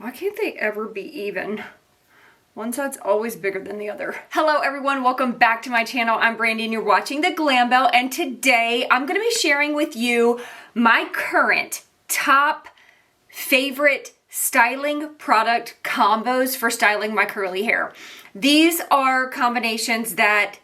Why can't they ever be even? One side's always bigger than the other. Hello everyone, welcome back to my channel. I'm Brandy and you're watching the Glam Belle, and today I'm gonna be sharing with you my current top favorite styling product combos for styling my curly hair. These are combinations that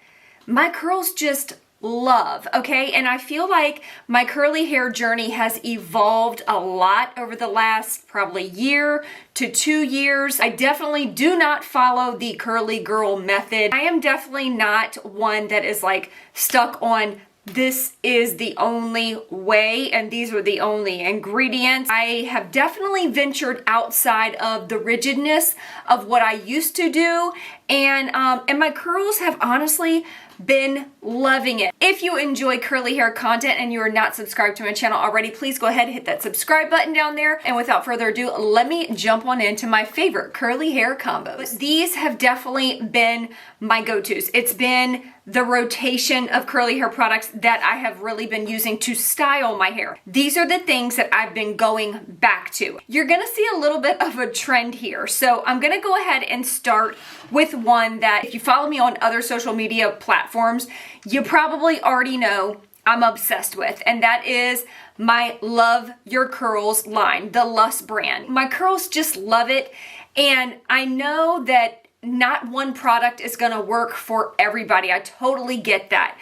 my curls just love, okay? And I feel like my curly hair journey has evolved a lot over the last probably year to 2 years. I definitely do not follow the curly girl method. I am definitely not one that is like stuck on this is the only way and these are the only ingredients. I have definitely ventured outside of the rigidness of what I used to do, and my curls have honestly been loving it. If you enjoy curly hair content and you are not subscribed to my channel already, please go ahead and hit that subscribe button down there. And without further ado, let me jump on into my favorite curly hair combos. These have definitely been my go-tos. It's been the rotation of curly hair products that I have really been using to style my hair. These are the things that I've been going back to. You're gonna see a little bit of a trend here. So I'm gonna go ahead and start with one that, if you follow me on other social media platforms, you probably already know I'm obsessed with, and that is my Love Your Curls line, the LUS brand. My curls just love it, and I know that not one product is gonna work for everybody. I totally get that.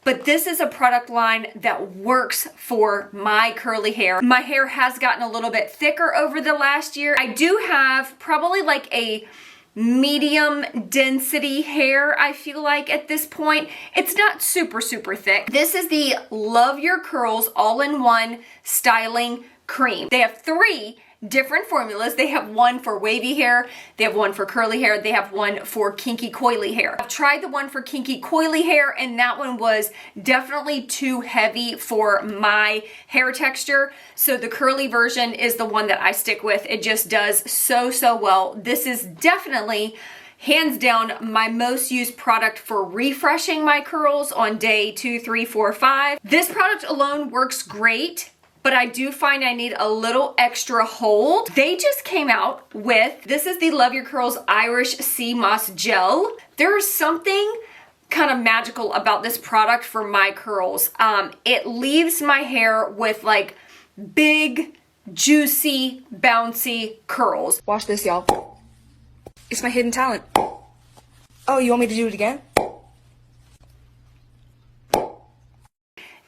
But this is a product line that works for my curly hair. My hair has gotten a little bit thicker over the last year. I do have probably like a medium density hair, I feel like at this point. It's not super thick. This is the Love Your Curls all-in-one styling cream. They have 3 different formulas. They have one for wavy hair, they have one for curly hair, they have one for kinky coily hair. I've tried the one for kinky coily hair, and that one was definitely too heavy for my hair texture. So the curly version is the one that I stick with. It just does so well. This is definitely hands down my most used product for refreshing my curls on day 2, 3, 4, 5. This product alone works great, but I do find I need a little extra hold. They just came out with, this is the Love Your Curls Irish Sea Moss Gel. There is something kind of magical about this product for my curls. It leaves my hair with like big, juicy, bouncy curls. Watch this, y'all. It's my hidden talent. Oh, you want me to do it again?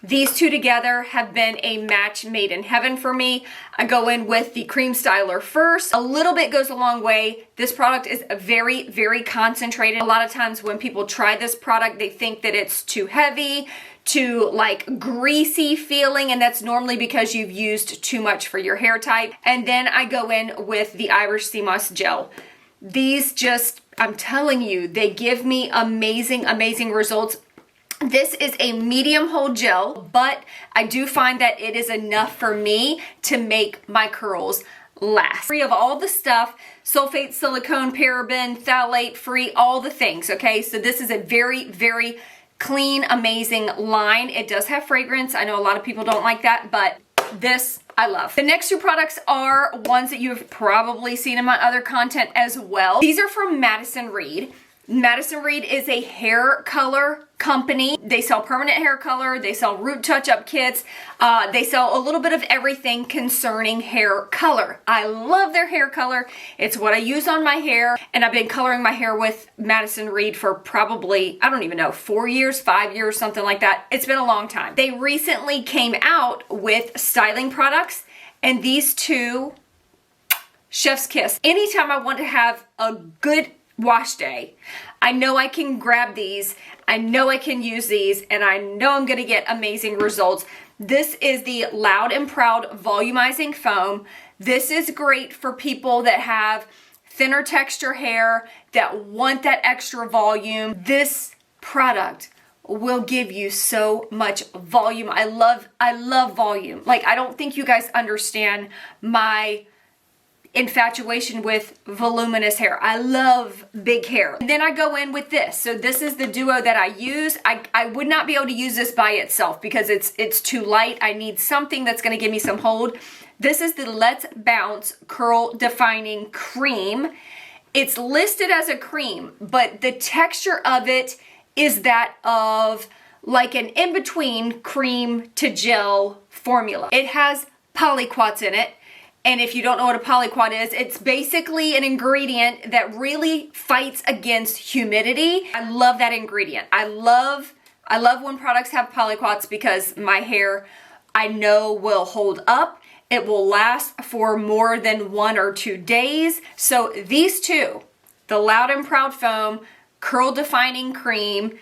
These two together have been a match made in heaven for me. I go in with the cream styler first. A little bit goes a long way. This product is very concentrated. A lot of times when people try this product, they think that it's too heavy, too like greasy feeling, and that's normally because you've used too much for your hair type. And then I go in with the Irish Sea Moss Gel. These just, I'm telling you, they give me amazing results. This is a medium hold gel, but I do find that it is enough for me to make my curls last. Free of all the stuff, sulfate, silicone, paraben, phthalate free, all the things, okay? So this is a very clean, amazing line. It does have fragrance. I know a lot of people don't like that, but this I love. The next 2 products are ones that you've probably seen in my other content as well. These are from Madison Reed. Madison Reed is a hair color company. They sell permanent hair color, they sell root touch-up kits, they sell a little bit of everything concerning hair color. I love their hair color. It's what I use on my hair, and I've been coloring my hair with Madison Reed for probably, I don't even know, 4 years, 5 years, something like that. It's been a long time. They recently came out with styling products, and these two, chef's kiss. Anytime I want to have a good wash day, I know I can grab these, I know I can use these, and I know I'm gonna get amazing results. This is the Loud and Proud volumizing foam. This is great for people that have thinner texture hair, that want that extra volume. This product will give you so much volume. I love volume. Like, I don't think you guys understand my infatuation with voluminous hair. I love big hair. And then I go in with this. So this is the duo that I use. I would not be able to use this by itself because it's too light. I need something that's gonna give me some hold. This is the Let's Bounce Curl Defining Cream. It's listed as a cream, but the texture of it is that of like an in-between cream to gel formula. It has polyquats in it. And if you don't know what a polyquat is, it's basically an ingredient that really fights against humidity. I love that ingredient. I love when products have polyquats because my hair, I know, will hold up. It will last for more than 1 or 2 days. So these two, the Loud and Proud Foam Curl Defining Cream,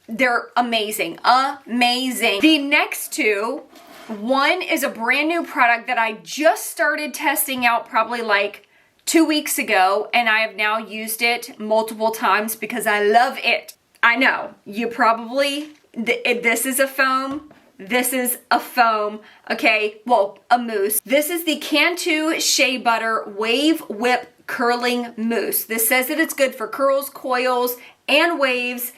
they're amazing, amazing. The next two, one is a brand new product that I just started testing out probably like 2 weeks ago, and I have now used it multiple times because I love it. I know, you probably, this is a foam, this is a foam, okay, well, a mousse. This is the Cantu Shea Butter Wave Whip Curling Mousse. This says that it's good for curls, coils, and waves,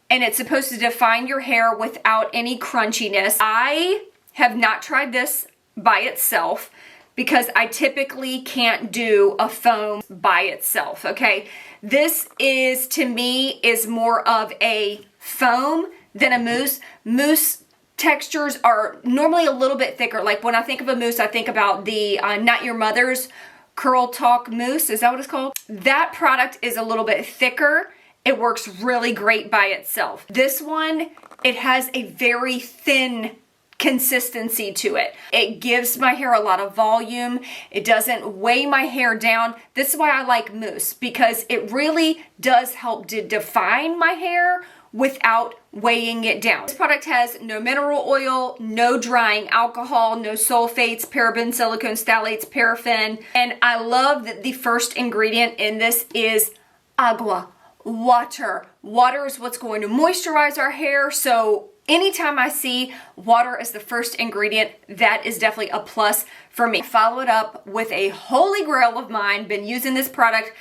and it's supposed to define your hair without any crunchiness. I have not tried this by itself because I typically can't do a foam by itself, okay? This is, to me, is more of a foam than a mousse. Mousse textures are normally a little bit thicker. Like when I think of a mousse, I think about the Not Your Mother's Curl Talk Mousse. Is that what it's called? That product is a little bit thicker. It works really great by itself. This one, it has a very thin consistency to it. It gives my hair a lot of volume. It doesn't weigh my hair down. This is why I like mousse, because it really does help to define my hair without weighing it down. This product has no mineral oil, no drying alcohol, no sulfates, parabens, silicones, phthalates, paraffin. And I love that the first ingredient in this is agua, water. Water is what's going to moisturize our hair. So anytime I see water as the first ingredient, that is definitely a plus for me. Follow it up with a holy grail of mine. Been using this product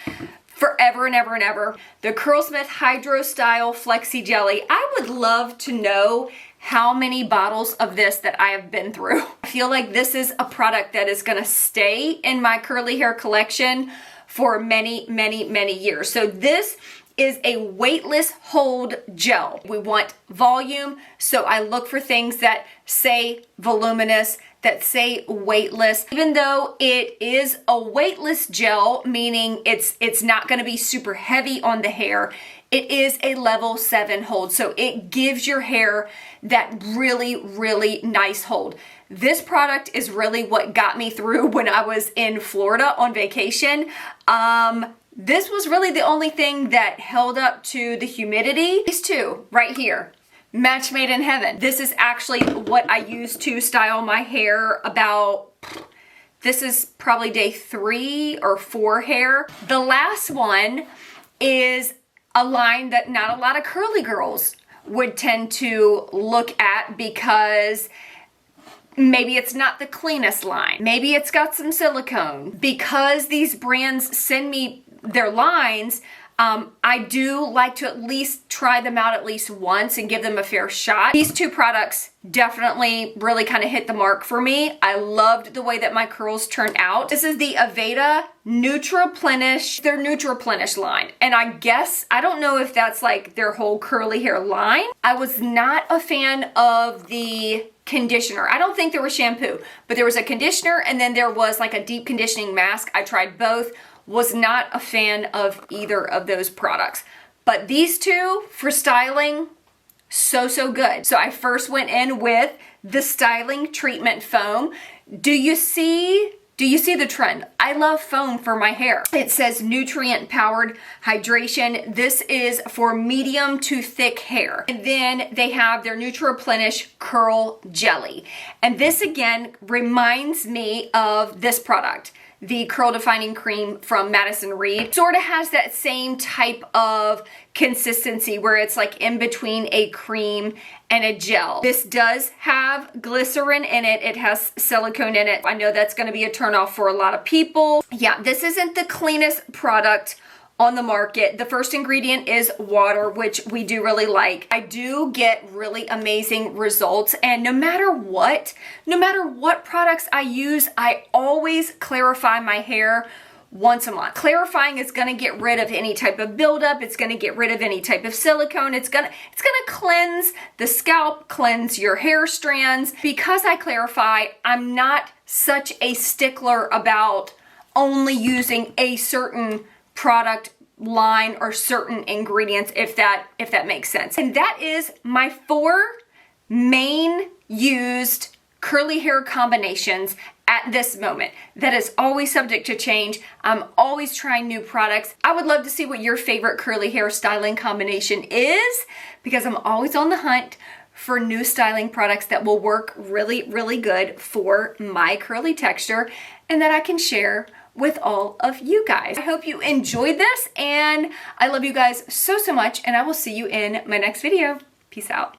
forever and ever and ever. The Curlsmith Hydro Style Flexi Jelly. I would love to know how many bottles of this that I have been through. I feel like this is a product that is gonna stay in my curly hair collection for many, many, many years. So this is a weightless hold gel. We want volume, so I look for things that say voluminous, that say weightless. Even though it is a weightless gel, meaning it's not gonna be super heavy on the hair, it is a level 7 hold. So it gives your hair that really, really nice hold. This product is really what got me through when I was in Florida on vacation. This was really the only thing that held up to the humidity. These two right here, match made in heaven. This is actually what I use to style my hair about, this is probably day 3 or 4 hair. The last one is a line that not a lot of curly girls would tend to look at because maybe it's not the cleanest line. Maybe it's got some silicone. Because these brands send me their lines, I do like to at least try them out at least once and give them a fair shot. These two products definitely really kind of hit the mark for me. I loved the way that my curls turned out. This is the Aveda Plenish, their Plenish line. And I guess, I don't know if that's like their whole curly hair line. I was not a fan of the conditioner. I don't think there was shampoo, but there was a conditioner and then there was like a deep conditioning mask. I tried both. Was not a fan of either of those products. But these two for styling, so good. So I first went in with the Styling Treatment Foam. Do you see the trend? I love foam for my hair. It says nutrient powered hydration. This is for medium to thick hair. And then they have their Plenish Curl Jelly. And this again reminds me of this product. the curl defining cream from Madison Reed. Sort of has that same type of consistency where it's like in between a cream and a gel. This does have glycerin in it. It has silicone in it. I know that's going to be a turnoff for a lot of people. Yeah, this isn't the cleanest product on the market. The first ingredient is water, which we do really like. I do get really amazing results, and no matter what products I use, I always clarify my hair once a month. Clarifying is going to get rid of any type of buildup. It's going to get rid of any type of silicone. It's going to cleanse the scalp, cleanse your hair strands. Because I clarify, I'm not such a stickler about only using a certain product line or certain ingredients, if that makes sense. And that is my 4 main used curly hair combinations at this moment. That is always subject to change. I'm always trying new products. I would love to see what your favorite curly hair styling combination is, because I'm always on the hunt for new styling products that will work really, really good for my curly texture and that I can share with all of you guys. I hope you enjoyed this, and I love you guys so much, and I will see you in my next video. Peace out.